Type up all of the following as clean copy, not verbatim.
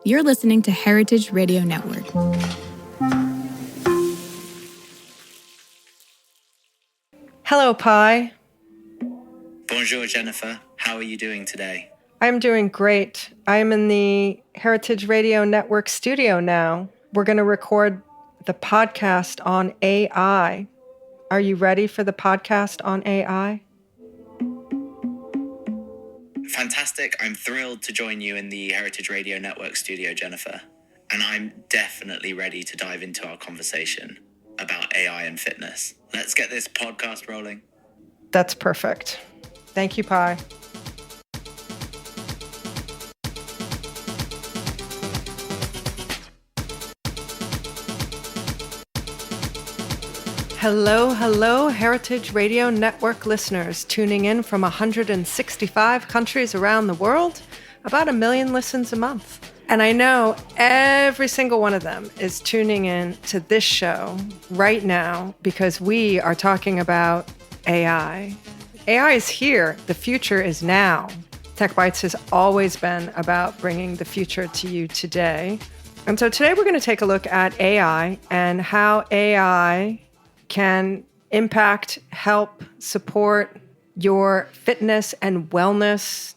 You're listening to Heritage Radio Network. Hello, Pi. Bonjour, Jennifer. How are you doing today? I'm doing great. I'm in the Heritage Radio Network studio now. We're going to record the podcast on AI. Are you ready for the podcast on AI? Fantastic. I'm thrilled to join you in the Heritage Radio Network studio, Jennifer. And I'm definitely ready to dive into our conversation about AI and fitness. Let's get this podcast rolling. That's perfect. Thank you, Pi. Hello, Heritage Radio Network listeners tuning in from 165 countries around the world, about 1 million listens a month. And I know every single one of them is tuning in to this show right now because we are talking about AI. AI is here. The future is now. Tech Bites has always been about bringing the future to you today. And so today we're going to take a look at AI and how AI can impact, help, support your fitness and wellness,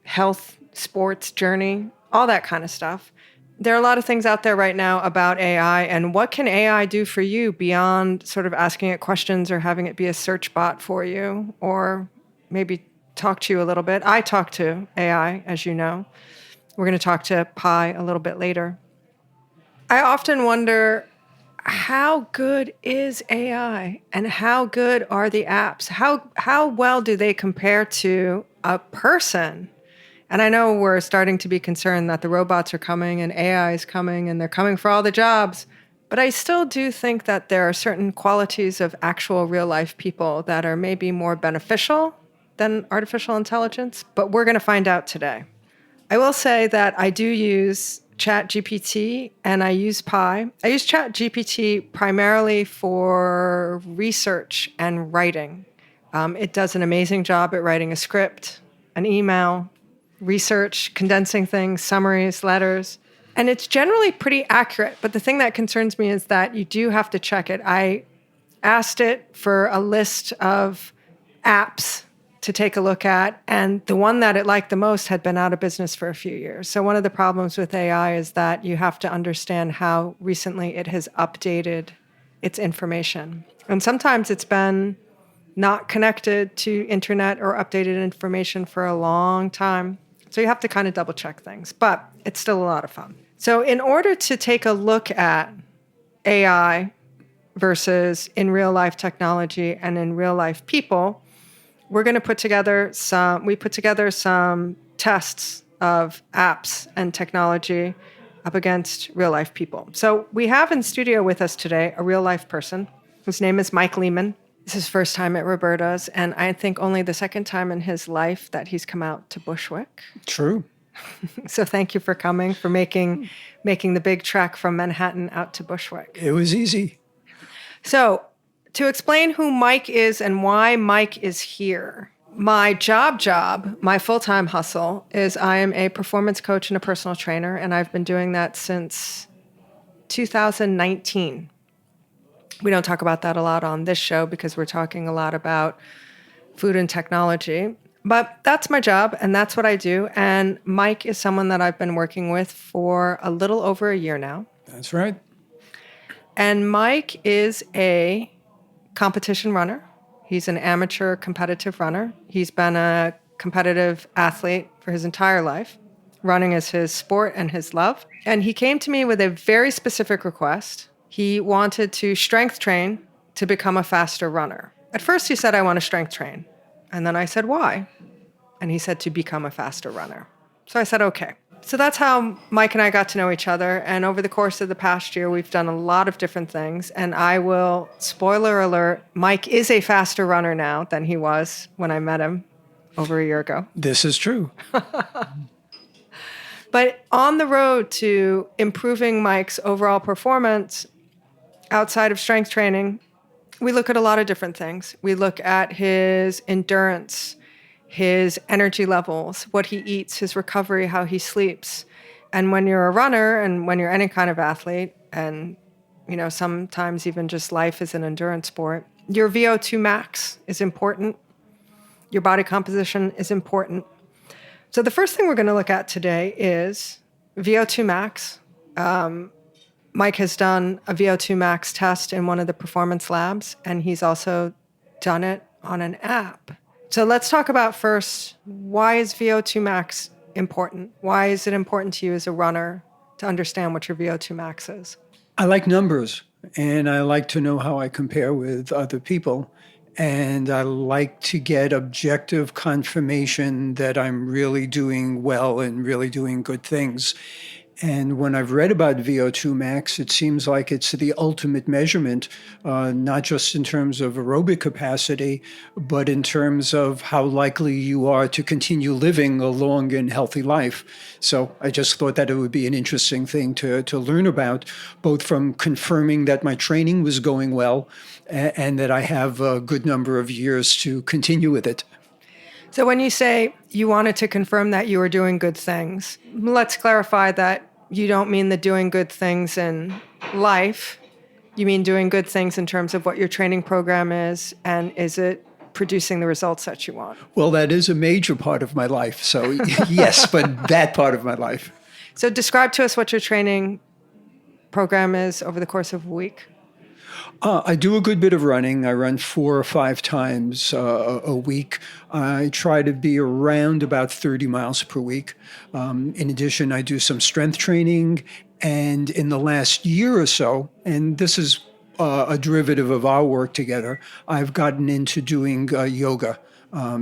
health, sports journey, all that kind of stuff. There are a lot of things out there right now about AI, and what can AI do for you beyond sort of asking it questions or having it be a search bot for you, or maybe talk to you a little bit. I talk to AI, as you know. We're going to talk to Pi a little bit later. I often wonder, how good is AI and how good are the apps? How well do they compare to a person? And I know we're starting to be concerned that the robots are coming and AI is coming and they're coming for all the jobs. But I still do think that there are certain qualities of actual real life people that are maybe more beneficial than artificial intelligence. But we're going to find out today. I will say that I do use ChatGPT and I use Pi. I use ChatGPT primarily for research and writing. It does an amazing job at writing a script, an email, research, condensing things, summaries, letters. And it's generally pretty accurate. But the thing that concerns me is that you do have to check it. I asked it for a list of apps to take a look at, and the one that it liked the most had been out of business for a few years. So one of the problems with AI is that you have to understand how recently it has updated its information. And sometimes it's been not connected to internet or updated information for a long time. So you have to kind of double check things, but it's still a lot of fun. So in order to take a look at AI versus in real life technology and in real life people, we're going to put together some tests of apps and technology up against real life people. So we have in studio with us today a real life person. His name is Michael Leiman. This is his first time at Roberta's, and I think only the second time in his life that he's come out to Bushwick. True. So thank you for coming, for making the big trek from Manhattan out to Bushwick. It was easy. So to explain who Mike is and why Mike is here, my job, my full-time hustle is I am a performance coach and a personal trainer, and I've been doing that since 2019. We don't talk about that a lot on this show because we're talking a lot about food and technology. But that's my job, and that's what I do. And Mike is someone that I've been working with for a little over a year now. That's right. And Mike is a competition runner. He's an amateur competitive runner. He's been a competitive athlete for his entire life. Running is his sport and his love. And he came to me with a very specific request. He wanted to strength train to become a faster runner. At first he said, I want to strength train. And then I said, why? And he said, to become a faster runner. So I said, okay. So that's how Mike and I got to know each other. And over the course of the past year, we've done a lot of different things. And I will, spoiler alert, Mike is a faster runner now than he was when I met him over a year ago. This is true. But on the road to improving Mike's overall performance outside of strength training, we look at a lot of different things. We look at his endurance, his energy levels, what he eats, his recovery, how he sleeps. And when you're a runner and when you're any kind of athlete, and sometimes even just life is an endurance sport, your VO2 max is important. Your body composition is important. So the first thing we're going to look at today is VO2 max. Mike has done a VO2 max test in one of the performance labs, and he's also done it on an app. So let's talk about first, why is VO2 max important? Why is it important to you as a runner to understand what your VO2 max is? I like numbers, and I like to know how I compare with other people. And I like to get objective confirmation that I'm really doing well and really doing good things. And when I've read about VO2 max, it seems like it's the ultimate measurement, not just in terms of aerobic capacity, but in terms of how likely you are to continue living a long and healthy life. So I just thought that it would be an interesting thing to learn about, both from confirming that my training was going well and that I have a good number of years to continue with it. So when you say you wanted to confirm that you were doing good things, let's clarify that you don't mean the doing good things in life. You mean doing good things in terms of what your training program is, and is it producing the results that you want? Well, that is a major part of my life. So yes, but that part of my life. So describe to us what your training program is over the course of a week. I do a good bit of running. I run 4 or 5 times a week. I try to be around about 30 miles per week. In addition, I do some strength training. And in the last year or so, and this is a derivative of our work together, I've gotten into doing yoga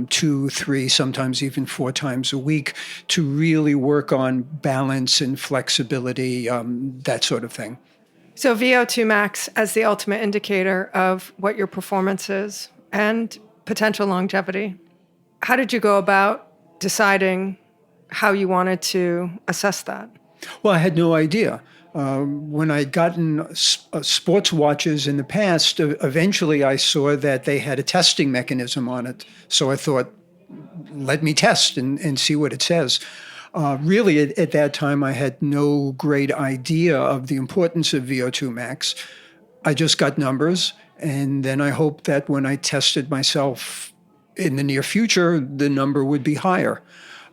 2, 3, sometimes even 4 times a week to really work on balance and flexibility, that sort of thing. So VO2 max as the ultimate indicator of what your performance is and potential longevity. How did you go about deciding how you wanted to assess that? Well, I had no idea. When I'd gotten sports watches in the past, eventually I saw that they had a testing mechanism on it. So I thought, let me test and see what it says. Really, at that time, I had no great idea of the importance of VO2 max. I just got numbers, and then I hoped that when I tested myself in the near future, the number would be higher.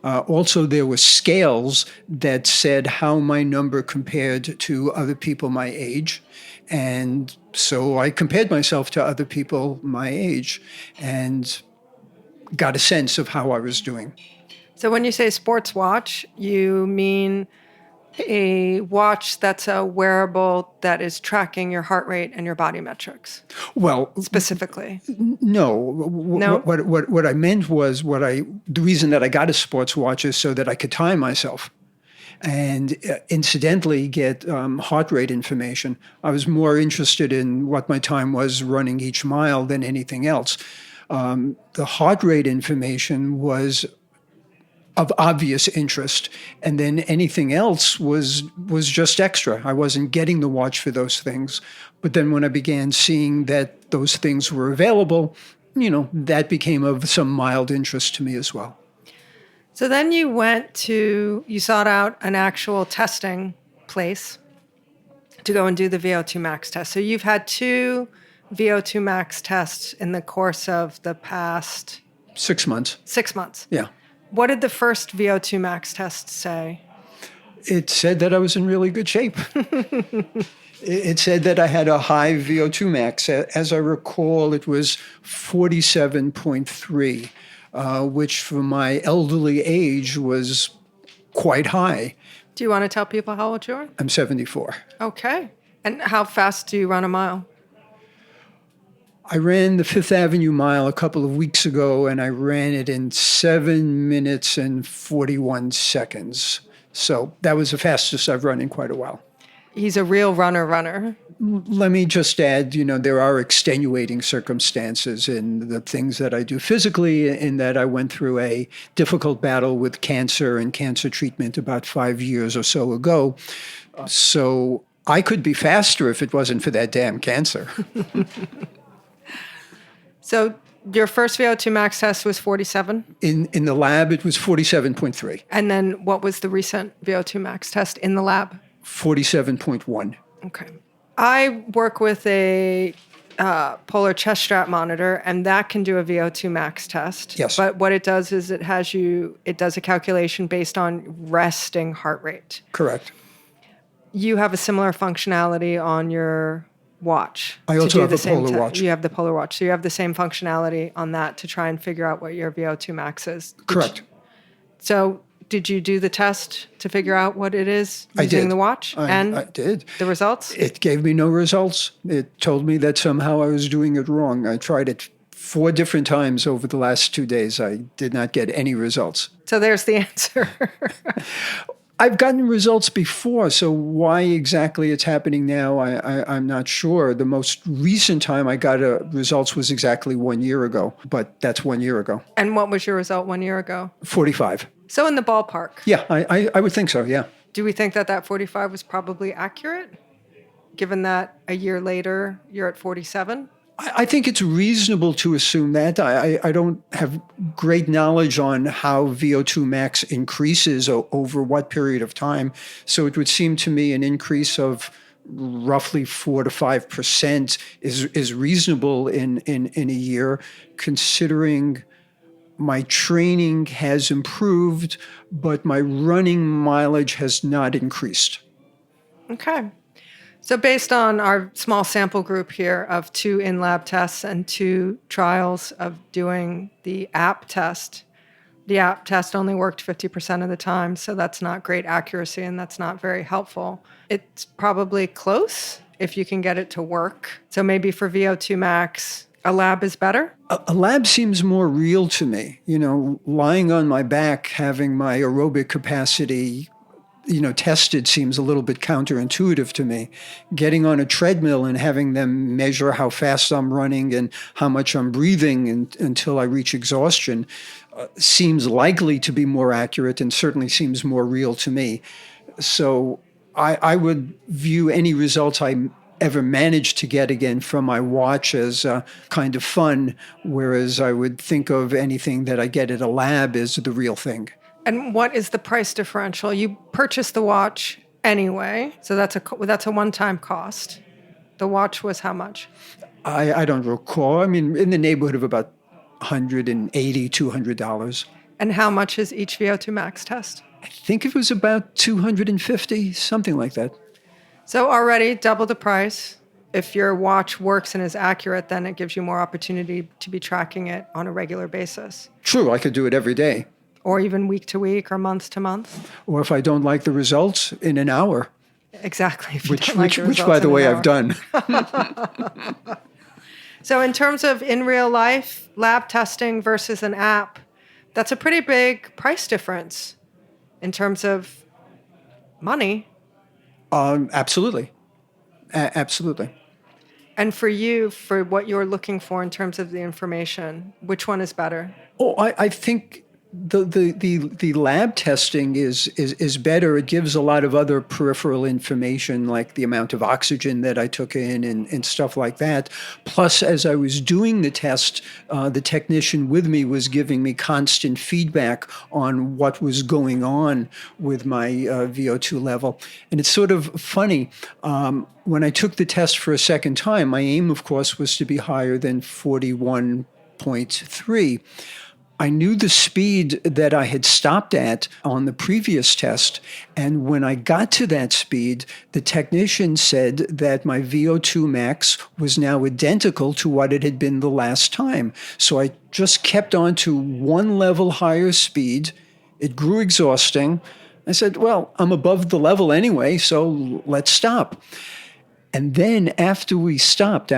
Also, there were scales that said how my number compared to other people my age. And so I compared myself to other people my age and got a sense of how I was doing. So when you say sports watch, you mean a watch that's a wearable that is tracking your heart rate and your body metrics? Well, specifically. No. No? What I meant was the reason that I got a sports watch is so that I could time myself and incidentally get heart rate information. I was more interested in what my time was running each mile than anything else. The heart rate information was of obvious interest, and then anything else was just extra. I wasn't getting the watch for those things. But then when I began seeing that those things were available, that became of some mild interest to me as well. So then you sought out an actual testing place to go and do the VO2 max test. So you've had 2 VO2 max tests in the course of the past 6 months. 6 months. Yeah. What did the first VO2 max test say? It said that I was in really good shape. It said that I had a high VO2 max. As I recall, it was 47.3, which for my elderly age was quite high. Do you want to tell people how old you are? I'm 74. Okay. And how fast do you run a mile? I ran the Fifth Avenue Mile a couple of weeks ago, and I ran it in 7 minutes and 41 seconds. So that was the fastest I've run in quite a while. He's a real runner. Let me just add, there are extenuating circumstances in the things that I do physically, in that I went through a difficult battle with cancer and cancer treatment about 5 years or so ago. So I could be faster if it wasn't for that damn cancer. So Your first VO2 max test was 47? In the lab, it was 47.3. And then what was the recent VO2 max test in the lab? 47.1. Okay. I work with a polar chest strap monitor, and that can do a VO2 max test. Yes. But what it does is it does a calculation based on resting heart rate. Correct. You have a similar functionality on your watch. I also have a Polar Watch. You have the Polar Watch. So you have the same functionality on that to try and figure out what your VO2 max is. Correct. So did you do the test to figure out what it is I using did. the watch? And I did. the results? It gave me no results. It told me that somehow I was doing it wrong. I tried it 4 different times over the last 2 days. I did not get any results. So there's the answer. I've gotten results before, so why exactly it's happening now, I'm not sure. The most recent time I got results was exactly 1 year ago, but that's 1 year ago. And what was your result 1 year ago? 45. So in the ballpark. Yeah, I would think so, yeah. Do we think that 45 was probably accurate, given that a year later you're at 47? I think it's reasonable to assume that. I don't have great knowledge on how VO2 max increases over what period of time. So it would seem to me an increase of roughly 4 to 5% is reasonable in a year, considering my training has improved, but my running mileage has not increased. Okay. So based on our small sample group here of 2 in-lab tests and 2 trials of doing the app test, the app test only worked 50% of the time, so that's not great accuracy and that's not very helpful. It's probably close if you can get it to work. So maybe for VO2 max, a lab is better? A lab seems more real to me. Lying on my back, having my aerobic capacity tested seems a little bit counterintuitive to me. Getting on a treadmill and having them measure how fast I'm running and how much I'm breathing until I reach exhaustion seems likely to be more accurate and certainly seems more real to me. So I would view any results I ever managed to get again from my watch as kind of fun, whereas I would think of anything that I get at a lab as the real thing. And what is the price differential? You purchased the watch anyway, so that's a one-time cost. The watch was how much? I don't recall. I mean, in the neighborhood of about $180, $200. And how much is each VO2 max test? I think it was about $250, something like that. So already double the price. If your watch works and is accurate, then it gives you more opportunity to be tracking it on a regular basis. True, I could do it every day. Or even week to week or month to month. Or if I don't like the results, in an hour. Exactly. Which by the way, I've done. So in terms of in real life, lab testing versus an app, that's a pretty big price difference in terms of money. Absolutely. Absolutely. And for you, for what you're looking for in terms of the information, which one is better? Oh, I think the lab testing is better. It gives a lot of other peripheral information, like the amount of oxygen that I took in and stuff like that. Plus, as I was doing the test, the technician with me was giving me constant feedback on what was going on with my VO2 level. And it's sort of funny. When I took the test for a second time, my aim, of course, was to be higher than 41.3. I knew the speed that I had stopped at on the previous test, and when I got to that speed, the technician said that my VO2 max was now identical to what it had been the last time. So I just kept on to 1 level higher speed. It grew exhausting. I said, well, I'm above the level anyway, so let's stop. And then after I stopped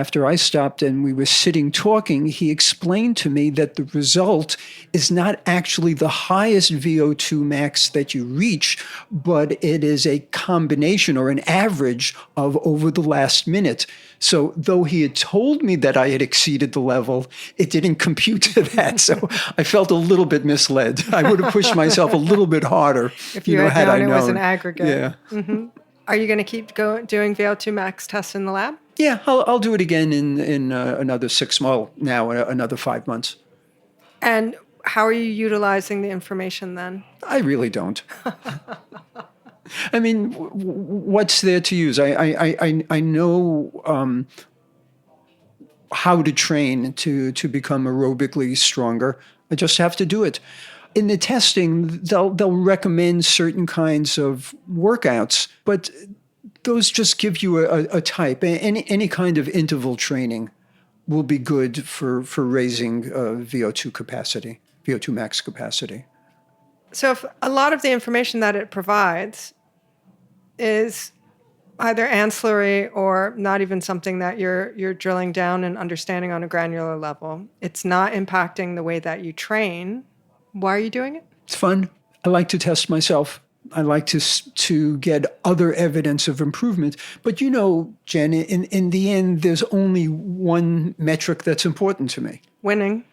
and we were sitting talking, he explained to me that the result is not actually the highest VO2 max that you reach, but it is a combination or an average of over the last minute. So though he had told me that I had exceeded the level, it didn't compute to that. So I felt a little bit misled. I would have pushed myself a little bit harder, if you had I known known. It was an aggregate. Yeah. Mm-hmm. Are you going to keep doing VO2 max tests in the lab? Yeah, I'll do it again in another 6 months now, another 5 months. And how are you utilizing the information then? I really don't. I mean, what's there to use? I know how to train to become aerobically stronger. I just have to do it. In the testing, they'll recommend certain kinds of workouts, but those just give you a type. Any kind of interval training will be good for raising VO2 capacity, VO2 max capacity. So if a lot of the information that it provides is either ancillary or not even something that you're drilling down and understanding on a granular level, it's not impacting the way that you train, why are you doing it? It's fun. I like to test myself. I like to get other evidence of improvement. But you know, Jen, in the end, there's only one metric that's important to me. Winning.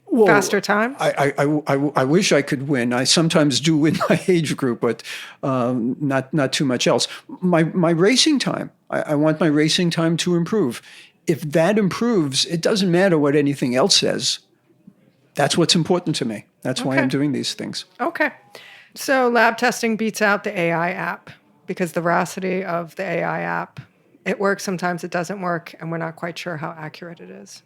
Well, Faster times? I wish I could win. I sometimes do win my age group, but not too much else. My racing time, I want my racing time to improve. If that improves, it doesn't matter what anything else says. That's what's important to me. That's why I'm doing these things. Okay. So lab testing beats out the AI app because the veracity of the AI app, it works, sometimes it doesn't work, and we're not quite sure how accurate it is.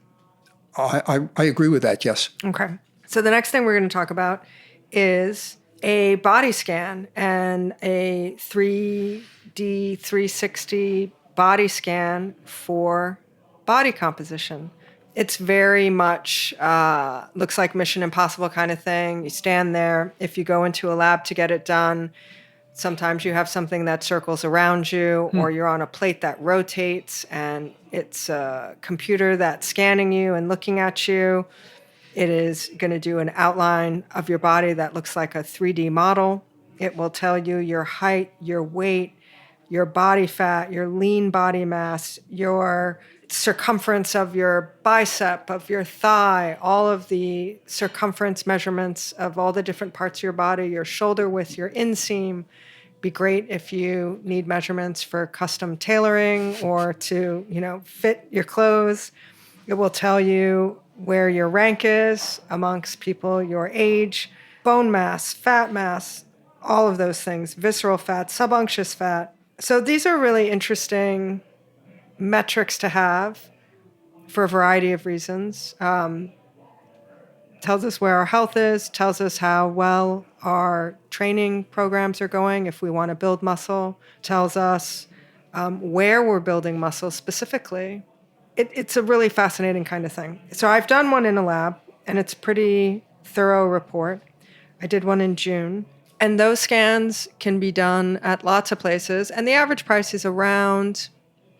I agree with that, yes. Okay. So the next thing we're going to talk about is a body scan and a 3D 360 body scan for body composition. It's very much looks like Mission Impossible kind of thing. You stand there. If you go into a lab to get it done, sometimes you have something that circles around you, or you're on a plate that rotates, and it's a computer that's scanning you and looking at you. It is going to do an outline of your body that looks like a 3D model. It will tell you your height, your weight, your body fat, your lean body mass, your circumference of your bicep, of your thigh, all of the circumference measurements of all the different parts of your body, your shoulder width, your inseam. Be great if you need measurements for custom tailoring or to, fit your clothes. It will tell you where your rank is amongst people your age, bone mass, fat mass, all of those things, visceral fat, subunctious fat. So these are really interesting metrics to have for a variety of reasons. Tells us where our health is, tells us how well our training programs are going if we want to build muscle, tells us where we're building muscle specifically. It's a really fascinating kind of thing. So I've done one in a lab, and it's a pretty thorough report. I did one in June. And those scans can be done at lots of places, and the average price is around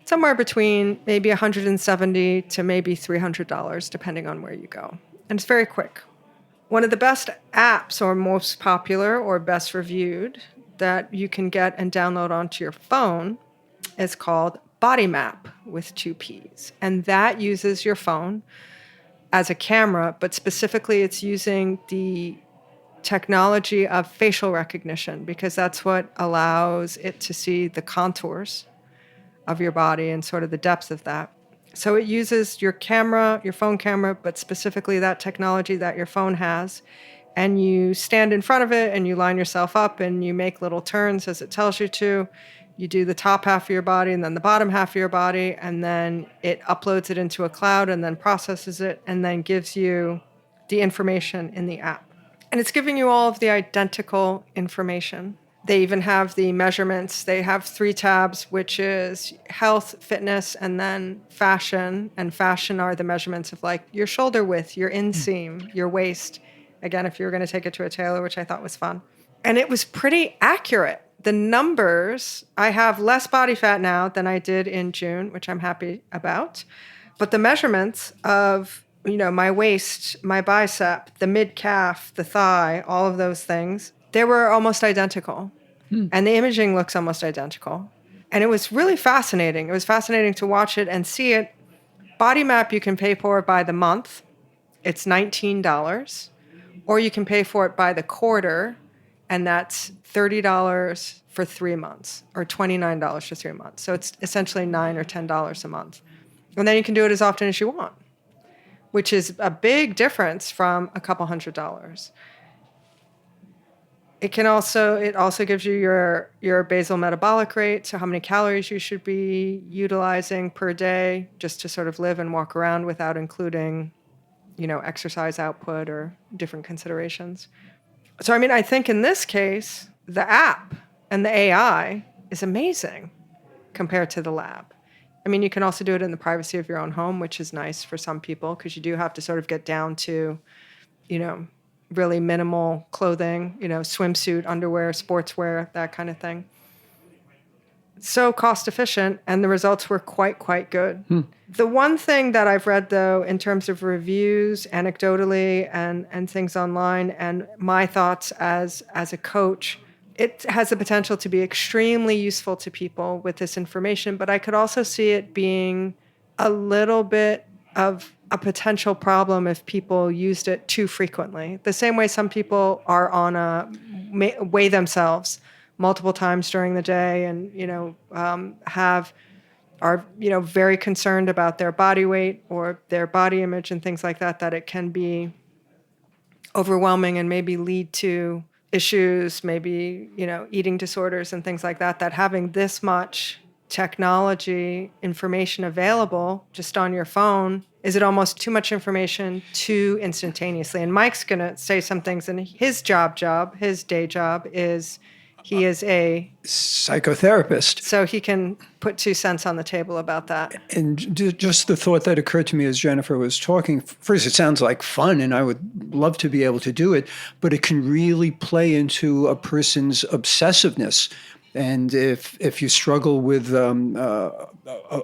somewhere between maybe $170 to maybe $300, depending on where you go. And it's very quick. One of the best apps, or most popular or best reviewed, that you can get and download onto your phone is called Body Map with 2 Ps. And that uses your phone as a camera, but specifically it's using the technology of facial recognition, because that's what allows it to see the contours of your body and sort of the depth of that. So it uses your camera, your phone camera, but specifically that technology that your phone has. And you stand in front of it and you line yourself up and you make little turns as it tells you to. You do the top half of your body and then the bottom half of your body, and then it uploads it into a cloud and then processes it and then gives you the information in the app. And it's giving you all of the identical information. They even have the measurements. They have 3 tabs, which is health, fitness, and then fashion. And fashion are the measurements of like your shoulder width, your inseam, your waist. Again, if you were going to take it to a tailor, which I thought was fun. And it was pretty accurate. The numbers, I have less body fat now than I did in June, which I'm happy about. But the measurements of, my waist, my bicep, the mid-calf, the thigh, all of those things, they were almost identical. And the imaging looks almost identical. And it was really fascinating. It was fascinating to watch it and see it. Body Map you can pay for by the month. It's $19. Or you can pay for it by the quarter. and that's $30 for 3 months or $29 for 3 months. So it's essentially $9 or $10 a month. And then you can do it as often as you want, which is a big difference from a couple $100s. It also gives you your basal metabolic rate, so how many calories you should be utilizing per day just to sort of live and walk around without including, exercise output or different considerations. So, I think in this case, the app and the AI is amazing compared to the lab. You can also do it in the privacy of your own home, which is nice for some people because you do have to sort of get down to, really minimal clothing, swimsuit, underwear, sportswear, that kind of thing. So cost efficient, and the results were quite good. The one thing that I've read, though, in terms of reviews, anecdotally, and things online, and my thoughts as a coach, it has the potential to be extremely useful to people with this information, but I could also see it being a little bit of a potential problem if people used it too frequently. The same way some people are weigh themselves multiple times during the day and, are very concerned about their body weight or their body image and things like that, that it can be overwhelming and maybe lead to issues, maybe, eating disorders and things like that, that having this much technology information available just on your phone, is it almost too much information too instantaneously? And Mike's going to say some things, and his day job is he is a psychotherapist. So he can put 2 cents on the table about that. And just the thought that occurred to me as Jennifer was talking, first, it sounds like fun, and I would love to be able to do it, but it can really play into a person's obsessiveness. And if you struggle with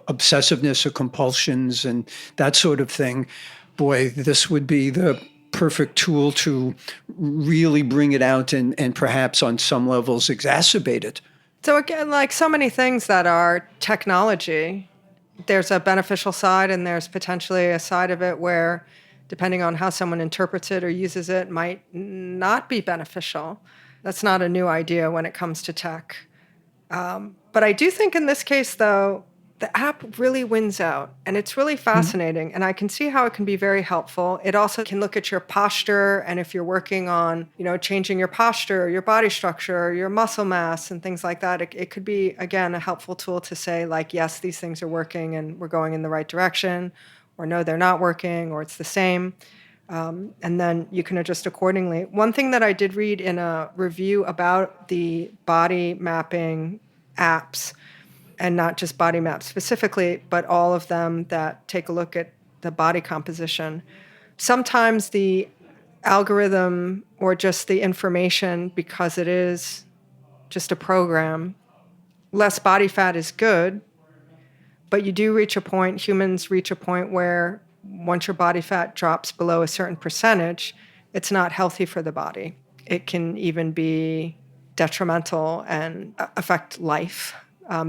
obsessiveness or compulsions and that sort of thing, boy, this would be the perfect tool to really bring it out and perhaps on some levels exacerbate it. So again, like so many things that are technology, there's a beneficial side and there's potentially a side of it where, depending on how someone interprets it or uses it, might not be beneficial. That's not a new idea when it comes to tech. But I do think in this case, though, the app really wins out, and it's really fascinating, and I can see how it can be very helpful. It also can look at your posture, and if you're working on, changing your posture, your body structure, your muscle mass, and things like that, it could be, again, a helpful tool to say, like, yes, these things are working, and we're going in the right direction, or no, they're not working, or it's the same. And then you can adjust accordingly. One thing that I did read in a review about the body mapping apps, and not just body maps specifically, but all of them that take a look at the body composition, sometimes the algorithm or just the information, because it is just a program, less body fat is good, but you do reach a point, humans reach a point where once your body fat drops below a certain percentage, it's not healthy for the body. It can even be detrimental and affect life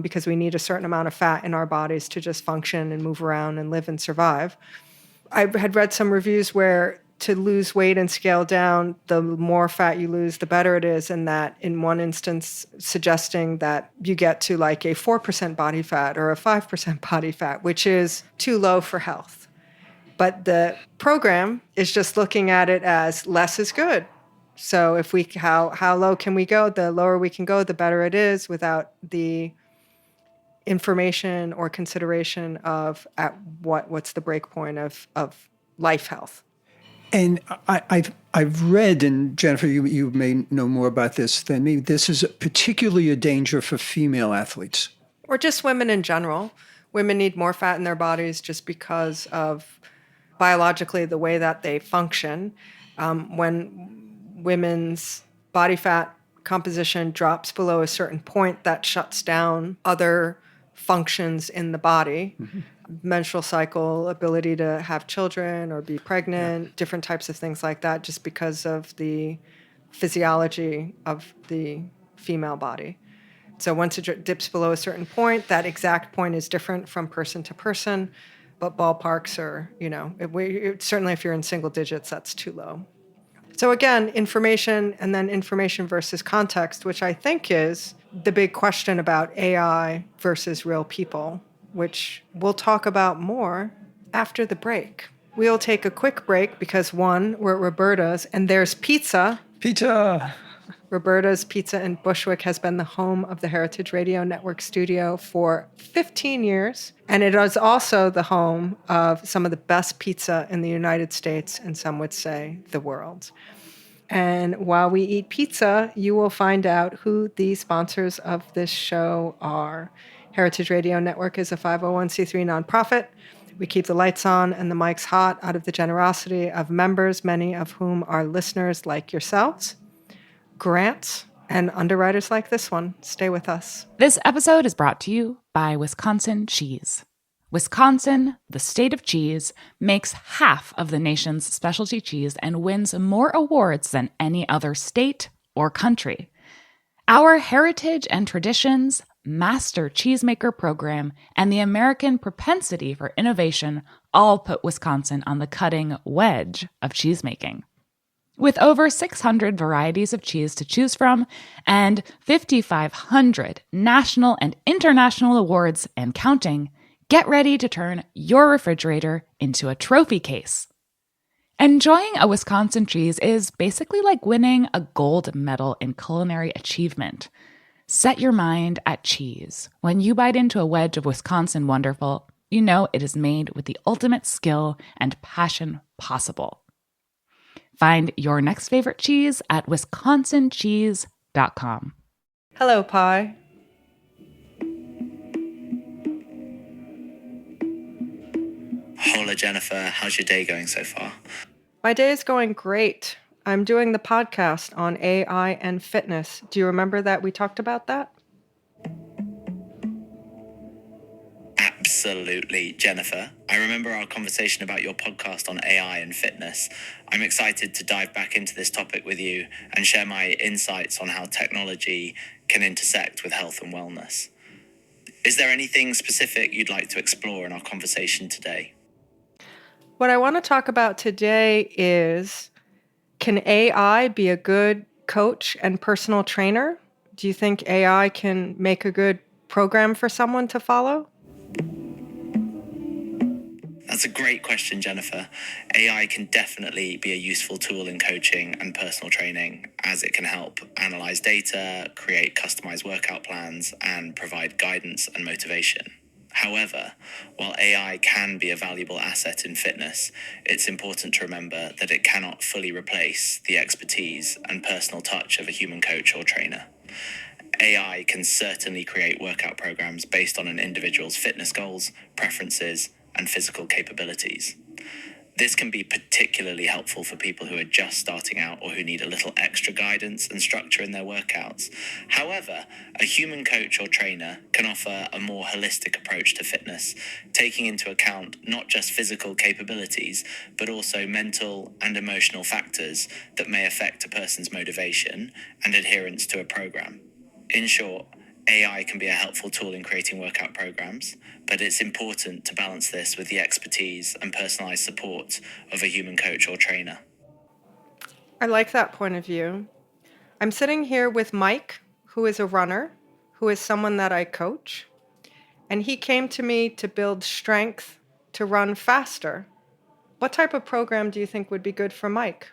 because we need a certain amount of fat in our bodies to just function and move around and live and survive. I had read some reviews where to lose weight and scale down, the more fat you lose, the better it is, and that in one instance suggesting that you get to like a 4% body fat or a 5% body fat, which is too low for health. But the program is just looking at it as less is good. So if how low can we go? The lower we can go, the better it is, without the information or consideration of at what's the break point of life health. And I've read, and Jennifer, you may know more about this than me, this is particularly a danger for female athletes. Or just women in general. Women need more fat in their bodies just because of biologically the way that they function. When women's body fat composition drops below a certain point, that shuts down other functions in the body. Mm-hmm. Menstrual cycle, ability to have children or be pregnant, different types of things like that, just because of the physiology of the female body. So once it dips below a certain point, that exact point is different from person to person, but ballparks are, certainly if you're in single digits, that's too low. So again, information and then information versus context, which I think is the big question about AI versus real people, which we'll talk about more after the break. We'll take a quick break because one, we're at Roberta's and there's pizza. Pizza. Roberta's Pizza in Bushwick has been the home of the Heritage Radio Network studio for 15 years. And it is also the home of some of the best pizza in the United States, and some would say the world. And while we eat pizza, you will find out who the sponsors of this show are. Heritage Radio Network is a 501c3 nonprofit. We keep the lights on and the mics hot out of the generosity of members, many of whom are listeners like yourselves, grants, and underwriters like this one. Stay with us. This episode is brought to you by Wisconsin Cheese. Wisconsin, the state of cheese, makes half of the nation's specialty cheese and wins more awards than any other state or country. Our heritage and traditions, master cheesemaker program, and the American propensity for innovation all put Wisconsin on the cutting edge of cheesemaking. With over 600 varieties of cheese to choose from and 5,500 national and international awards and counting, get ready to turn your refrigerator into a trophy case. Enjoying a Wisconsin cheese is basically like winning a gold medal in culinary achievement. Set your mind at cheese. When you bite into a wedge of Wisconsin Wonderful, you know it is made with the ultimate skill and passion possible. Find your next favorite cheese at wisconsincheese.com. Hello, Pi. Hola, Jennifer. How's your day going so far? My day is going great. I'm doing the podcast on AI and fitness. Do you remember that we talked about that? Absolutely, Jennifer. I remember our conversation about your podcast on AI and fitness. I'm excited to dive back into this topic with you and share my insights on how technology can intersect with health and wellness. Is there anything specific you'd like to explore in our conversation today? What I want to talk about today is, can AI be a good coach and personal trainer? Do you think AI can make a good program for someone to follow? That's a great question, Jennifer. AI can definitely be a useful tool in coaching and personal training, as it can help analyze data, create customized workout plans, and provide guidance and motivation. However, while AI can be a valuable asset in fitness, it's important to remember that it cannot fully replace the expertise and personal touch of a human coach or trainer. AI can certainly create workout programs based on an individual's fitness goals, preferences, and physical capabilities. This can be particularly helpful for people who are just starting out or who need a little extra guidance and structure in their workouts. However, a human coach or trainer can offer a more holistic approach to fitness, taking into account not just physical capabilities, but also mental and emotional factors that may affect a person's motivation and adherence to a program. In short, AI can be a helpful tool in creating workout programs, but it's important to balance this with the expertise and personalized support of a human coach or trainer. I like that point of view. I'm sitting here with Mike, who is a runner, who is someone that I coach, and he came to me to build strength to run faster. What type of program do you think would be good for Mike?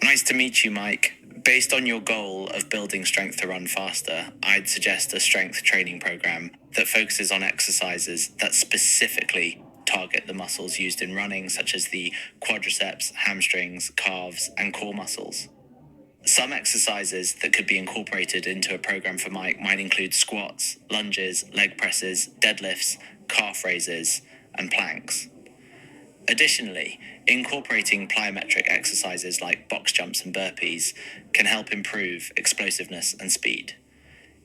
Nice to meet you, Mike. Based on your goal of building strength to run faster, I'd suggest a strength training program that focuses on exercises that specifically target the muscles used in running, such as the quadriceps, hamstrings, calves, and core muscles. Some exercises that could be incorporated into a program for Mike might include squats, lunges, leg presses, deadlifts, calf raises, and planks. Additionally, incorporating plyometric exercises like box jumps and burpees can help improve explosiveness and speed.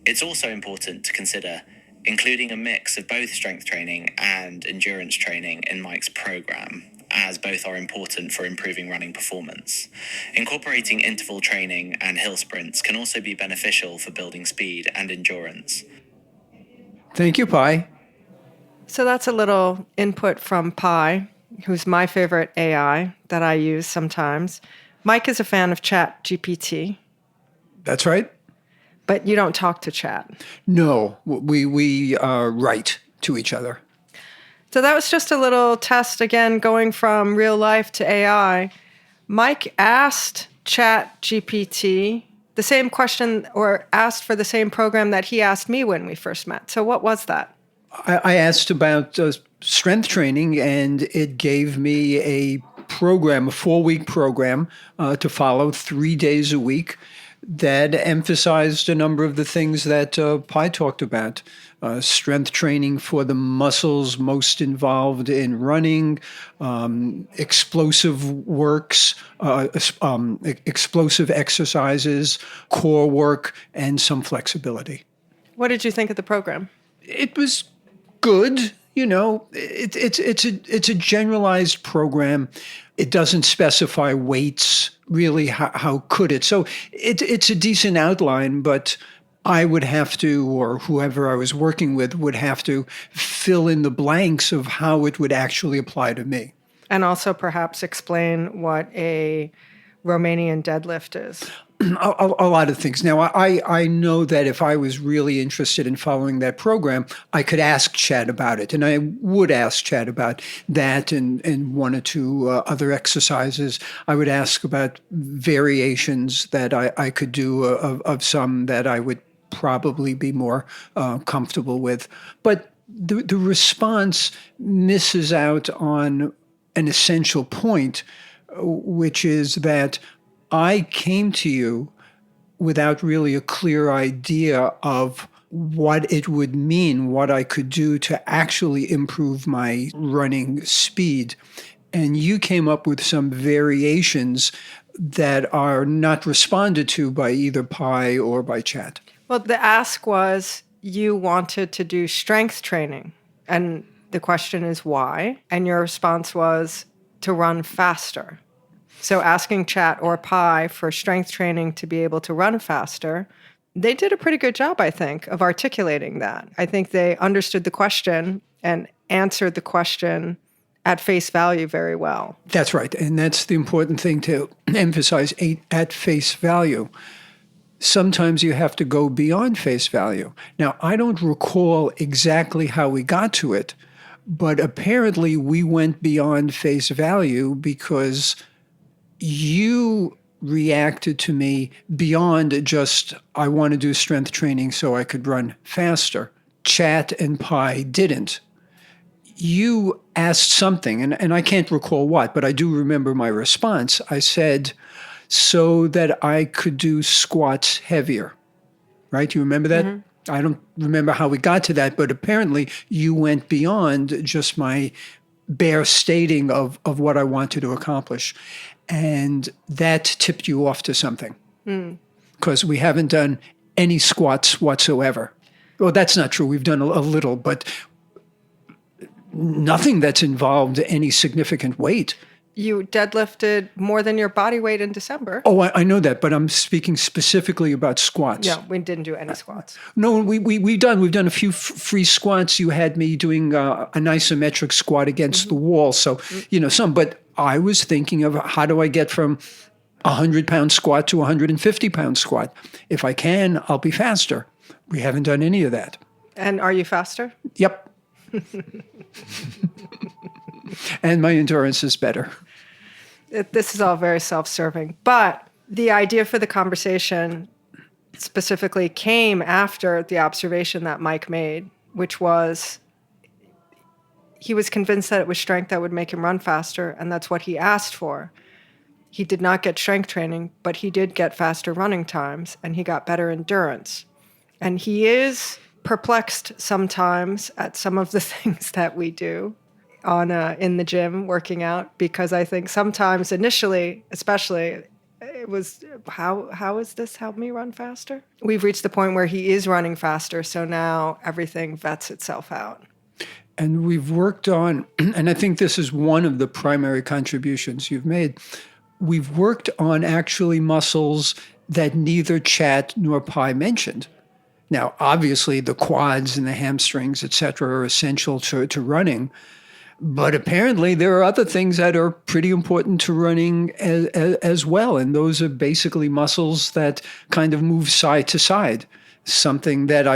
It's also important to consider including a mix of both strength training and endurance training in Mike's program, as both are important for improving running performance. Incorporating interval training and hill sprints can also be beneficial for building speed and endurance. Thank you, Pi. So that's a little input from Pi. who's my favorite AI that I use sometimes. Mike is a fan of Chat GPT, That's right. but you don't talk to Chat. No, we write to each other. So that was just a little test, again, going from real life to AI. Mike asked Chat GPT the same question, or asked for the same program that he asked me when we first met. So what was that? I asked about strength training, and it gave me a program, a 4-week program to follow 3 days a week that emphasized a number of the things that Pi talked about. Strength training for the muscles most involved in running, explosive works, explosive exercises, core work, and some flexibility. What did you think of the program? It was good. It's a generalized program. It doesn't specify weights. Really, how could it? So it's a decent outline, but I would have to, or whoever I was working with would have to fill in the blanks of how it would actually apply to me. And also perhaps explain what a Romanian deadlift is. A lot of things. Now, I know that if I was really interested in following that program, I could ask Chad about it. And I would ask Chad about that and one or two other exercises. I would ask about variations that I could do of some that I would probably be more comfortable with. But the response misses out on an essential point, which is that I came to you without really a clear idea of what it would mean, what I could do to actually improve my running speed. And you came up with some variations that are not responded to by either Pi or by Chat. Well, the ask was you wanted to do strength training. And the question is why? And your response was to run faster. So asking Chat or Pi for strength training to be able to run faster, they did a pretty good job, I think, of articulating that. I think they understood the question and answered the question at face value very well. That's right. And that's the important thing to emphasize, at face value. Sometimes you have to go beyond face value. Now, I don't recall exactly how we got to it, but apparently we went beyond face value because you reacted to me beyond just, I want to do strength training so I could run faster. Chat and Pi didn't. You asked something, and I can't recall what, but I do remember my response. I said, so that I could do squats heavier, right? You remember that? Mm-hmm. I don't remember how we got to that, but apparently you went beyond just my bare stating of what I wanted to accomplish. And that tipped you off to something, because we haven't done any squats whatsoever. Well, that's not true. We've done a little, but nothing that's involved any significant weight. You deadlifted more than your body weight in December. Oh, I know that, but I'm speaking specifically about squats. No, we didn't do any squats. No, we've done a few free squats. You had me doing an isometric squat against the wall, so some. But I was thinking of how do I get from 100-pound squat to 150-pound squat? If I can, I'll be faster. We haven't done any of that. And are you faster? Yep. And my endurance is better. This is all very self-serving. But the idea for the conversation specifically came after the observation that Mike made, which was he was convinced that it was strength that would make him run faster, and that's what he asked for. He did not get strength training, but he did get faster running times, and he got better endurance. And he is perplexed sometimes at some of the things that we do in the gym working out, because I think sometimes initially, especially, it was, how is this help me run faster? We've reached the point where he is running faster, so now everything vets itself out. And we've worked on, and I think this is one of the primary contributions you've made, we've worked on actually muscles that neither Chat nor Pi mentioned. Now, obviously, the quads and the hamstrings, et cetera, are essential to running. But apparently there are other things that are pretty important to running as well. And those are basically muscles that kind of move side to side, something that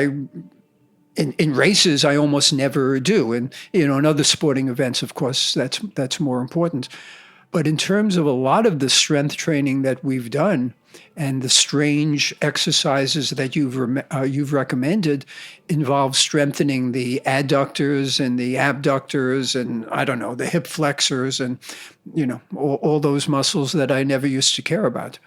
in races, I almost never do. And, in other sporting events, of course, that's more important. But in terms of a lot of the strength training that we've done and the strange exercises that you've recommended involve strengthening the adductors and the abductors and, I don't know, the hip flexors and, all those muscles that I never used to care about.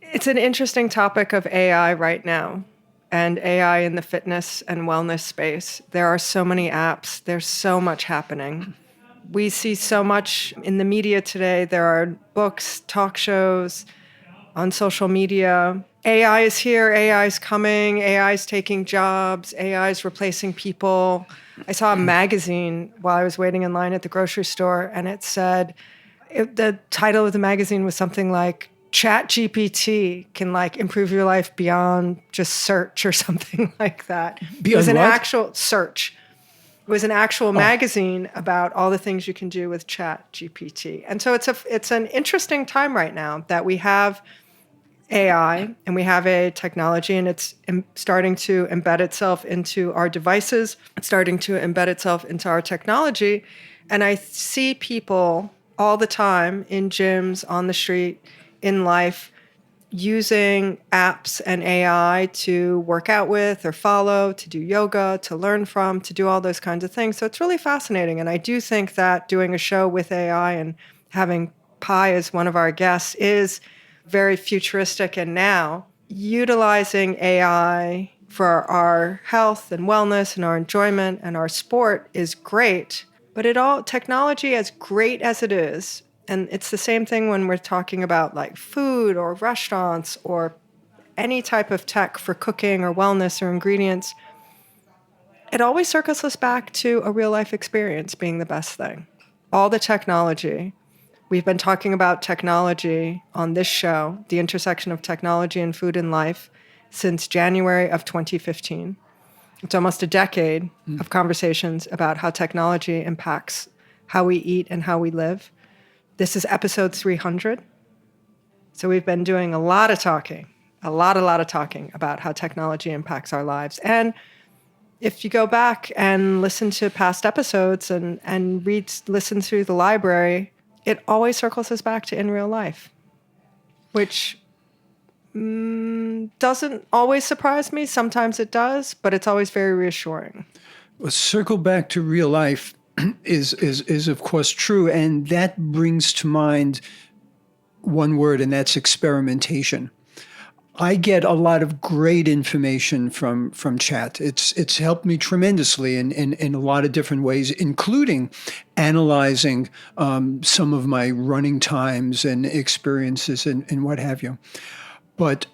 It's an interesting topic of AI right now, and AI in the fitness and wellness space. There are so many apps. There's so much happening. We see so much in the media today. There are books, talk shows, on social media. AI is here, AI is coming, AI is taking jobs, AI is replacing people. I saw a magazine while I was waiting in line at the grocery store, and it said, the title of the magazine was something like, ChatGPT can improve your life beyond just search or something like that. It was an actual search. It was an actual magazine about all the things you can do with ChatGPT. And so it's an interesting time right now that we have AI and we have a technology, and it's starting to embed itself into our devices. It's starting to embed itself into our technology. And I see people all the time in gyms, on the street, in life, using apps and AI to work out with or follow, to do yoga, to learn from, to do all those kinds of things. So it's really fascinating. And I do think that doing a show with AI and having Pi as one of our guests is very futuristic. And now utilizing AI for our health and wellness and our enjoyment and our sport is great. But technology, as great as it is, and it's the same thing when we're talking about food or restaurants or any type of tech for cooking or wellness or ingredients, it always circles us back to a real life experience being the best thing. All the technology. We've been talking about technology on this show, the intersection of technology and food and life, since January of 2015. It's almost a decade of conversations about how technology impacts how we eat and how we live. This is episode 300. So we've been doing a lot of talking, a lot of talking about how technology impacts our lives. And if you go back and listen to past episodes and listen through the library, it always circles us back to in real life, which doesn't always surprise me. Sometimes it does, but it's always very reassuring. Well, circle back to real life is of course true, and that brings to mind one word, and that's experimentation. I get a lot of great information from chat. It's helped me tremendously in a lot of different ways, including analyzing some of my running times and experiences and what have you. But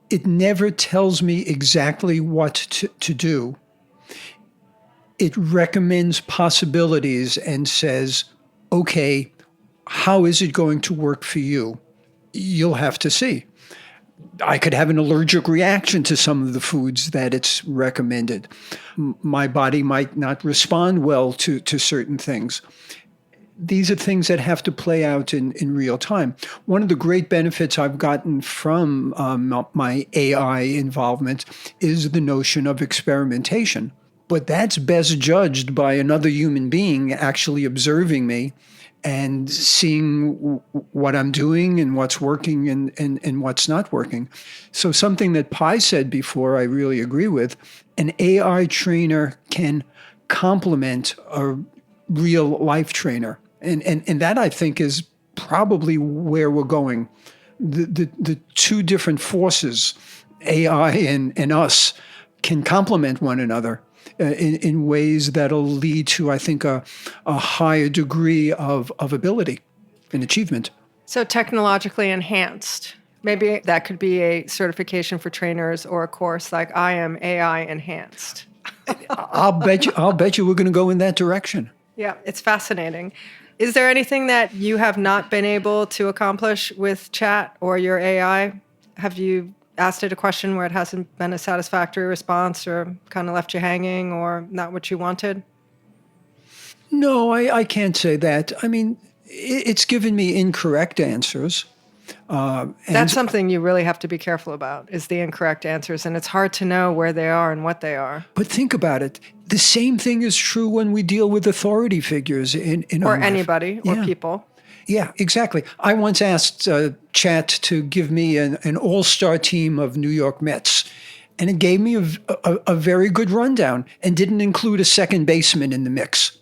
it never tells me exactly what to do. It recommends possibilities and says, okay, how is it going to work for you? You'll have to see. I could have an allergic reaction to some of the foods that it's recommended. My body might not respond well to certain things. These are things that have to play out in real time. One of the great benefits I've gotten from my AI involvement is the notion of experimentation. But that's best judged by another human being actually observing me and seeing what I'm doing and what's working and what's not working. So something that Pi said before, I really agree with. An AI trainer can complement a real life trainer. And that, I think, is probably where we're going. The two different forces, AI and us, can complement one another in ways that'll lead to, I think, a higher degree of ability and achievement. So technologically enhanced. Maybe that could be a certification for trainers or a course like I am AI enhanced. I'll bet you we're going to go in that direction. Yeah, it's fascinating. Is there anything that you have not been able to accomplish with chat or your AI? Have you asked it a question where it hasn't been a satisfactory response or kind of left you hanging or not what you wanted? No, I can't say that. I mean, it's given me incorrect answers. That's something you really have to be careful about, is the incorrect answers. And it's hard to know where they are and what they are. But think about it. The same thing is true when we deal with authority figures in Or our life. anybody, or people. Yeah, exactly. I once asked Chat to give me an all-star team of New York Mets, and it gave me a very good rundown and didn't include a second baseman in the mix.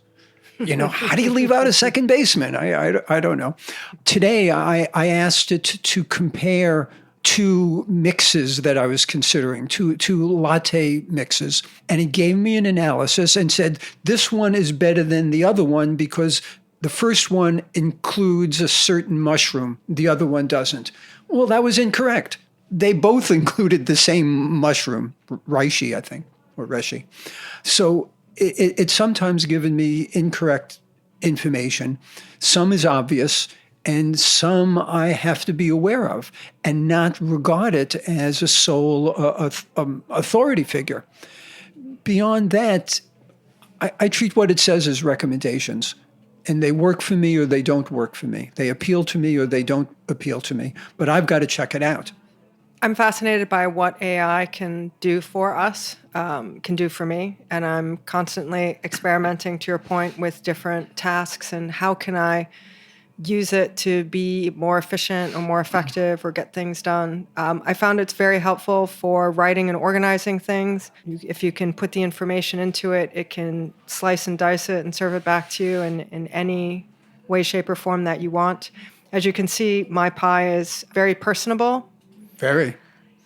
How do you leave out a second baseman? I don't know. Today, I asked it to compare two mixes that I was considering, two latte mixes, and it gave me an analysis and said, this one is better than the other one because the first one includes a certain mushroom. The other one doesn't. Well, that was incorrect. They both included the same mushroom, reishi, I think, or reishi. So it's sometimes given me incorrect information. Some is obvious, and some I have to be aware of and not regard it as a sole authority figure. Beyond that, I treat what it says as recommendations. And they work for me or they don't work for me. They appeal to me or they don't appeal to me. But I've got to check it out. I'm fascinated by what AI can do for us, can do for me. And I'm constantly experimenting, to your point, with different tasks and how can I use it to be more efficient or more effective or get things done. I found it's very helpful for writing and organizing things. If you can put the information into it, it can slice and dice it and serve it back to you in any way, shape, or form that you want. As you can see, my pie is very personable. Very.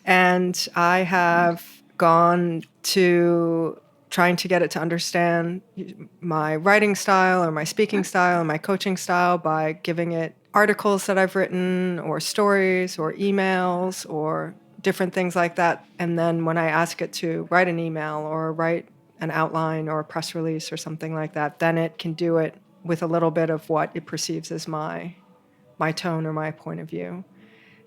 And I have gone to trying to get it to understand my writing style or my speaking style and my coaching style by giving it articles that I've written or stories or emails or different things like that. And then when I ask it to write an email or write an outline or a press release or something like that, then it can do it with a little bit of what it perceives as my tone or my point of view.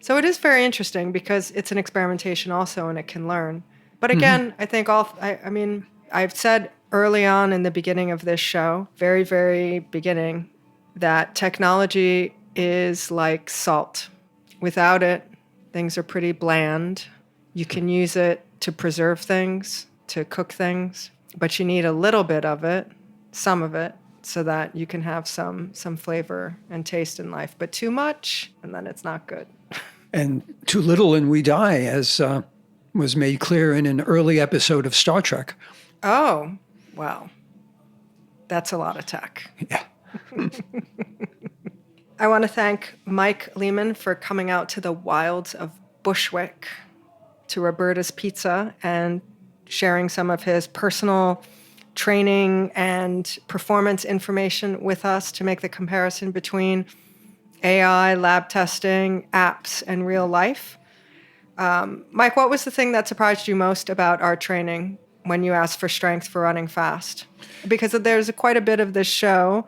So it is very interesting because it's an experimentation also and it can learn. But again, I think I've said early on in the beginning of this show, very, very beginning, that technology is like salt. Without it, things are pretty bland. You can use it to preserve things, to cook things, but you need a little bit of it, some of it, so that you can have some flavor and taste in life. But too much, and then it's not good. And too little and we die, as was made clear in an early episode of Star Trek. Oh, wow. That's a lot of tech. Yeah. I want to thank Mike Leiman for coming out to the wilds of Bushwick to Roberta's Pizza and sharing some of his personal training and performance information with us to make the comparison between AI, lab testing, apps, and real life. Mike, what was the thing that surprised you most about our training when you asked for strength for running fast? Because there's quite a bit of this show,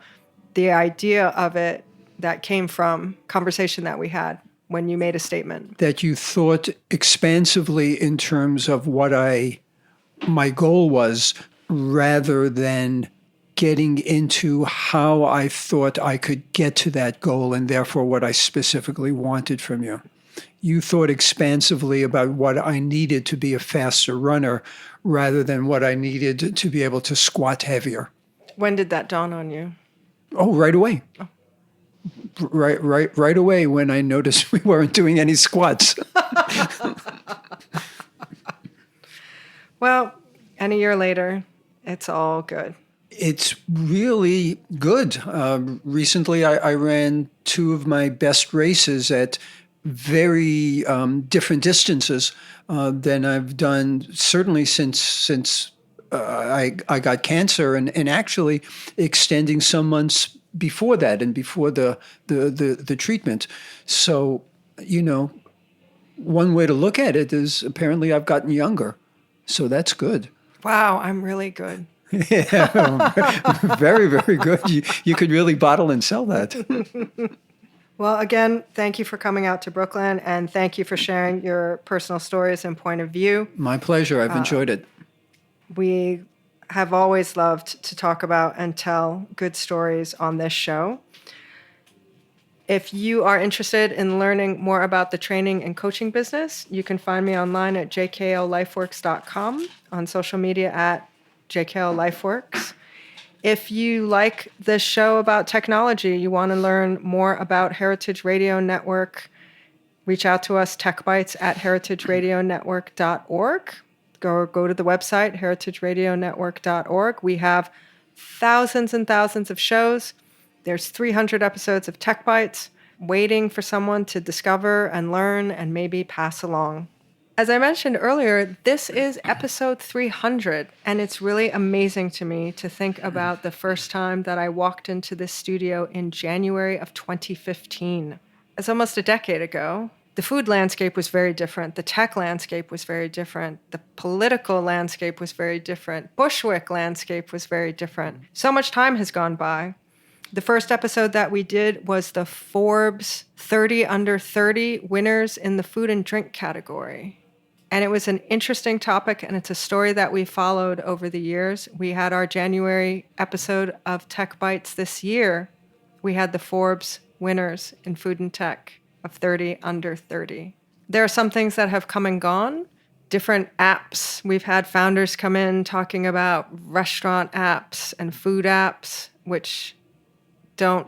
the idea of it, that came from conversation that we had when you made a statement. That you thought expansively in terms of what my goal was, rather than getting into how I thought I could get to that goal and therefore what I specifically wanted from you. You thought expansively about what I needed to be a faster runner rather than what I needed to be able to squat heavier. When did that dawn on you? Oh, right away. Oh. Right away when I noticed we weren't doing any squats. Well, and a year later, it's all good. It's really good. Recently, I ran two of my best races at very different distances than I've done certainly since I got cancer, and actually extending some months before that and before the treatment. So, one way to look at it is apparently I've gotten younger. So that's good. Wow, I'm really good. Yeah, very, very good. You could really bottle and sell that. Well, again, thank you for coming out to Brooklyn, and thank you for sharing your personal stories and point of view. My pleasure. I've enjoyed it. We have always loved to talk about and tell good stories on this show. If you are interested in learning more about the training and coaching business, you can find me online at jkllifeworks.com, on social media at JKL Lifeworks. If you like this show about technology, you want to learn more about Heritage Radio Network, reach out to us, techbites@heritageradionetwork.org. Go to the website, heritageradionetwork.org. We have thousands and thousands of shows. There's 300 episodes of Tech Bites waiting for someone to discover and learn and maybe pass along. As I mentioned earlier, this is episode 300, and it's really amazing to me to think about the first time that I walked into this studio in January of 2015. It's almost a decade ago. The food landscape was very different. The tech landscape was very different. The political landscape was very different. Bushwick landscape was very different. So much time has gone by. The first episode that we did was the Forbes 30 under 30 winners in the food and drink category. And it was an interesting topic, and it's a story that we followed over the years. We had our January episode of Tech Bites this year. We had the Forbes winners in food and tech of 30 under 30. There are some things that have come and gone. Different apps. We've had founders come in talking about restaurant apps and food apps, which don't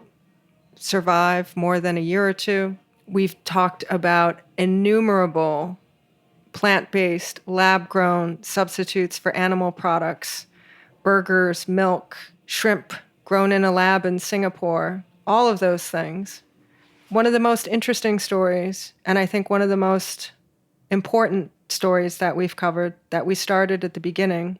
survive more than a year or two. We've talked about innumerable plant-based, lab-grown substitutes for animal products, burgers, milk, shrimp grown in a lab in Singapore, all of those things. One of the most interesting stories, and I think one of the most important stories that we've covered, that we started at the beginning,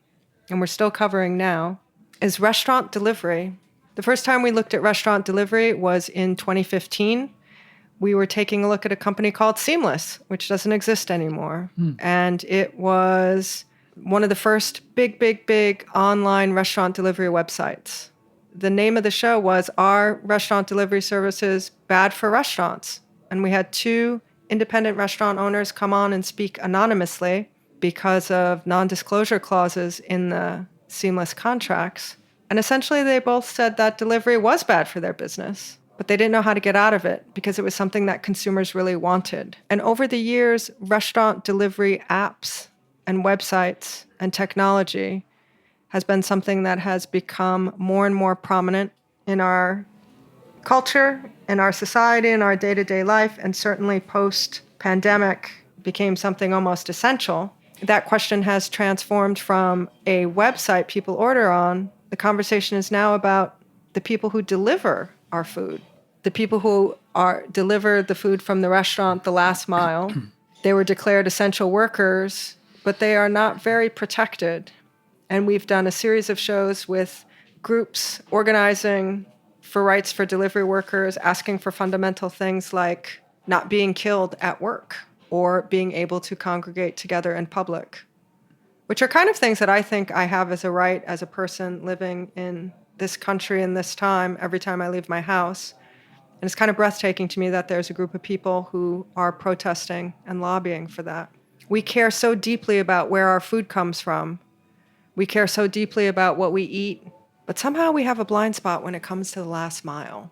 and we're still covering now, is restaurant delivery. The first time we looked at restaurant delivery was in 2015. We were taking a look at a company called Seamless, which doesn't exist anymore. And it was one of the first big online restaurant delivery websites. The name of the show was Are Restaurant Delivery Services Bad for Restaurants? And we had 2 independent restaurant owners come on and speak anonymously because of non-disclosure clauses in the Seamless contracts. And essentially they both said that delivery was bad for their business, but they didn't know how to get out of it because it was something that consumers really wanted. And over the years, restaurant delivery apps and websites and technology has been something that has become more and more prominent in our culture, in our society, in our day-to-day life, and certainly post-pandemic became something almost essential. That question has transformed from a website people order on. The conversation is now about the people who deliver our food, the people who deliver the food from the restaurant the last mile. They were declared essential workers, but they are not very protected. And we've done a series of shows with groups organizing for rights for delivery workers, asking for fundamental things like not being killed at work or being able to congregate together in public, which are kind of things that I think I have as a right as a person living in this country in this time every time I leave my house. And it's kind of breathtaking to me that there's a group of people who are protesting and lobbying for that. We care so deeply about where our food comes from. We care so deeply about what we eat, but somehow we have a blind spot when it comes to the last mile.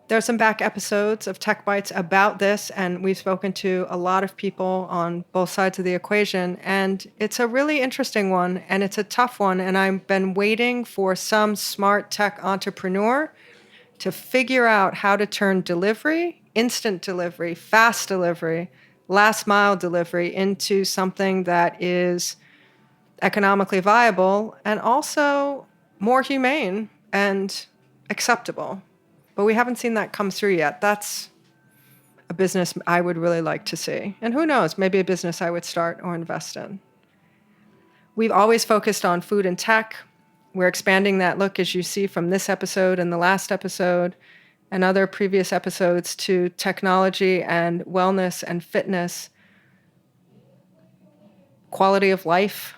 There are some back episodes of Tech Bites about this, and we've spoken to a lot of people on both sides of the equation, and it's a really interesting one, and it's a tough one, and I've been waiting for some smart tech entrepreneur to figure out how to turn delivery, instant delivery, fast delivery, last mile delivery into something that is economically viable and also more humane and acceptable. But we haven't seen that come through yet. That's a business I would really like to see. And who knows, maybe a business I would start or invest in. We've always focused on food and tech. We're expanding that look, as you see from this episode and the last episode and other previous episodes, to technology and wellness and fitness, quality of life,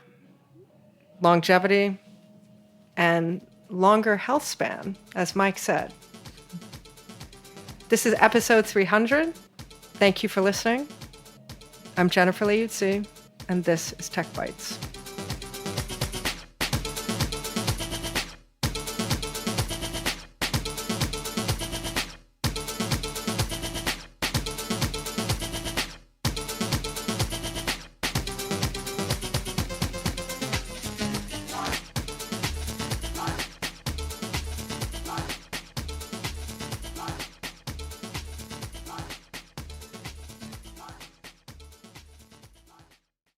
longevity, and longer health span, as Mike said. This is episode 300. Thank you for listening. I'm Jennifer Leuzzi, and this is Tech Bites.